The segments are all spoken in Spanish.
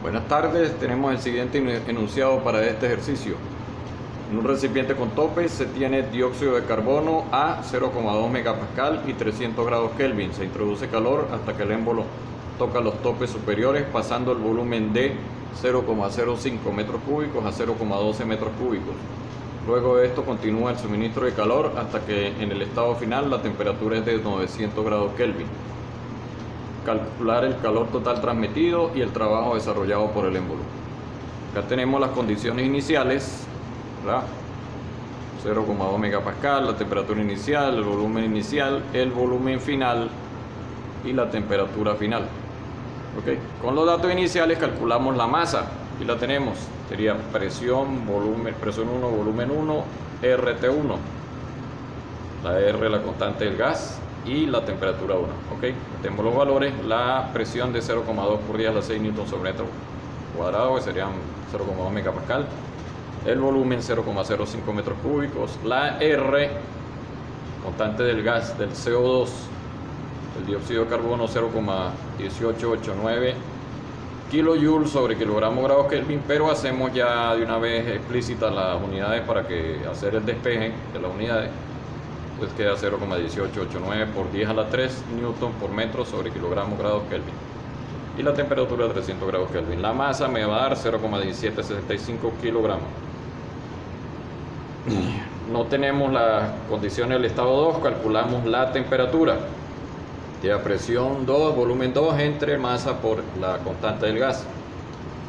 Buenas tardes, tenemos el siguiente enunciado para este ejercicio. En un recipiente con tope se tiene dióxido de carbono a 0,2 megapascal y 300 grados Kelvin. Se introduce calor hasta que el émbolo toca los topes superiores, pasando el volumen de 0,05 metros cúbicos a 0,12 metros cúbicos. Luego de esto continúa el suministro de calor hasta que en el estado final la temperatura es de 900 grados Kelvin. Calcular el calor total transmitido y el trabajo desarrollado por el émbolo. Acá tenemos las condiciones iniciales, ¿verdad? 0,2 megapascal, la temperatura inicial, el volumen final y la temperatura final. ¿Okay? Con los datos iniciales calculamos la masa y la tenemos. Sería presión 1, volumen 1, RT1. La R, la constante del gas, y la temperatura 1. ¿Okay? Tenemos los valores. La presión de 0,2 por 10 a la 6 newton sobre metro cuadrado, que serían 0,2 megapascal. El volumen 0,05 metros cúbicos. La R, constante del gas, del CO2, el dióxido de carbono, 0,1889 kilojoules sobre kilogramo grado Kelvin, pero hacemos ya de una vez explícitas las unidades para que hacer el despeje de las unidades. Entonces queda 0,1889 por 10 a la 3 newton por metro sobre kilogramo grados Kelvin. Y la temperatura 300 grados Kelvin. La masa me va a dar 0,1765 kilogramos. No tenemos las condiciones del estado 2, calculamos la temperatura. Ya presión 2, volumen 2 entre masa por la constante del gas.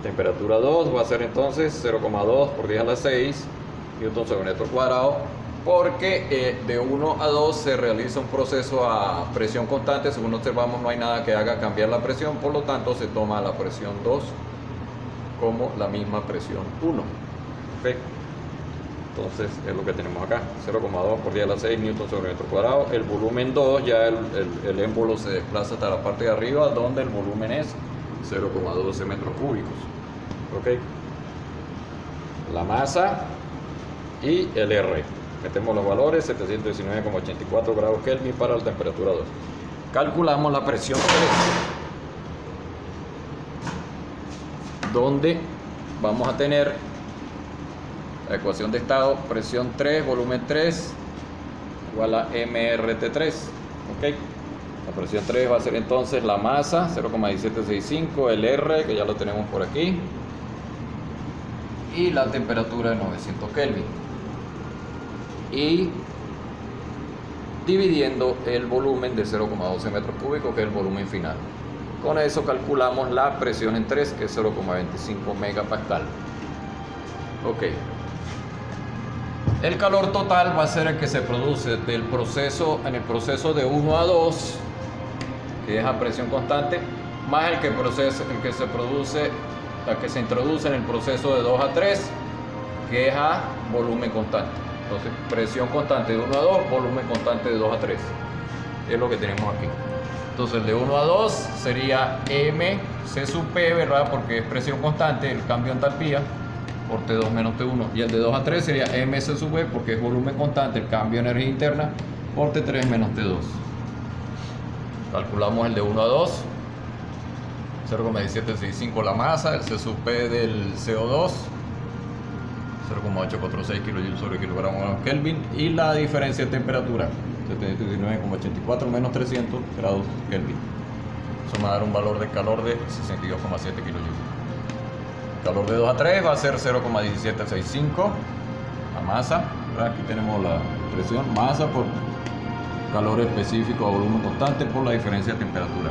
Temperatura 2 va a ser entonces 0,2 por 10 a la 6 newton sobre metro cuadrado, porque de 1 a 2 se realiza un proceso a presión constante. Según observamos, no hay nada que haga cambiar la presión, por lo tanto se toma la presión 2 como la misma presión 1. ¿Okay? Entonces es lo que tenemos acá, 0,2 por 10 a la 6 newton sobre metro cuadrado. El volumen 2, ya el émbolo se desplaza hasta la parte de arriba, donde el volumen es 0,12 metros cúbicos. ¿Okay? La masa y el R. Metemos los valores, 719,84 grados Kelvin para la temperatura 2. Calculamos la presión 3, donde vamos a tener la ecuación de estado, presión 3, volumen 3, igual a MRT3. ¿Okay? La presión 3 va a ser entonces la masa, 0,1765, el R, que ya lo tenemos por aquí, y la temperatura de 900 Kelvin. Y dividiendo el volumen de 0,12 metros cúbicos, que es el volumen final. Con eso calculamos la presión en 3, que es 0,25 megapascal. Ok. El calor total va a ser el que se produce en el proceso de 1 a 2, que es a presión constante, más el que se introduce en el proceso de 2 a 3, que es a volumen constante. Entonces, presión constante de 1 a 2, volumen constante de 2 a 3. Es lo que tenemos aquí. Entonces, el de 1 a 2 sería MC sub P, ¿verdad? Porque es presión constante, el cambio de entalpía, por T2 menos T1. Y el de 2 a 3 sería MC sub V, porque es volumen constante, el cambio de energía interna, por T3 menos T2. Calculamos el de 1 a 2. 0,1765 la masa, el C sub P del CO2. 0,846 kilojoules sobre kilogramo Kelvin, y la diferencia de temperatura 719,84 menos 300 grados Kelvin. Eso me va a dar un valor de calor de 62,7 kilojoules. Calor de 2 a 3 va a ser 0,1765 la masa. Aquí tenemos la presión, masa por calor específico a volumen constante por la diferencia de temperatura.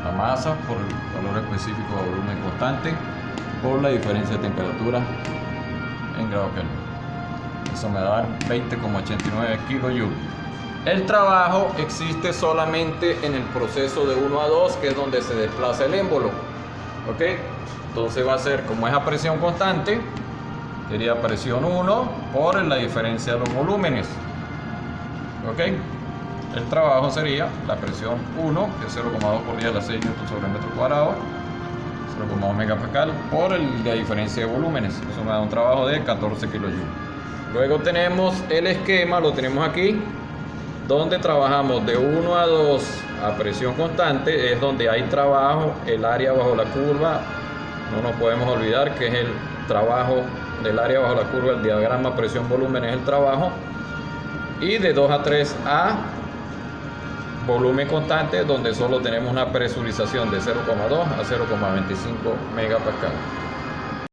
La masa por el calor específico a volumen constante por la diferencia de temperatura en grado Kelvin. Eso me da 20,89 kilojoules. El trabajo existe solamente en el proceso de 1 a 2, que es donde se desplaza el émbolo. ¿Ok? Entonces va a ser, como es a presión constante, sería presión 1 por la diferencia de los volúmenes. ¿Ok? El trabajo sería la presión 1, que es 0,2 por 10 a la 6 newton sobre metro cuadrado, 0,2 megapascal por la diferencia de volúmenes. Eso me da un trabajo de 14 kilojoules. Luego tenemos el esquema, lo tenemos aquí, donde trabajamos de 1 a 2 a presión constante, es donde hay trabajo, el área bajo la curva no nos podemos olvidar que es el trabajo del área bajo la curva, el diagrama presión-volumen es el trabajo, y de 2 a 3A, volumen constante, donde solo tenemos una presurización de 0,2 a 0,25 megapascal.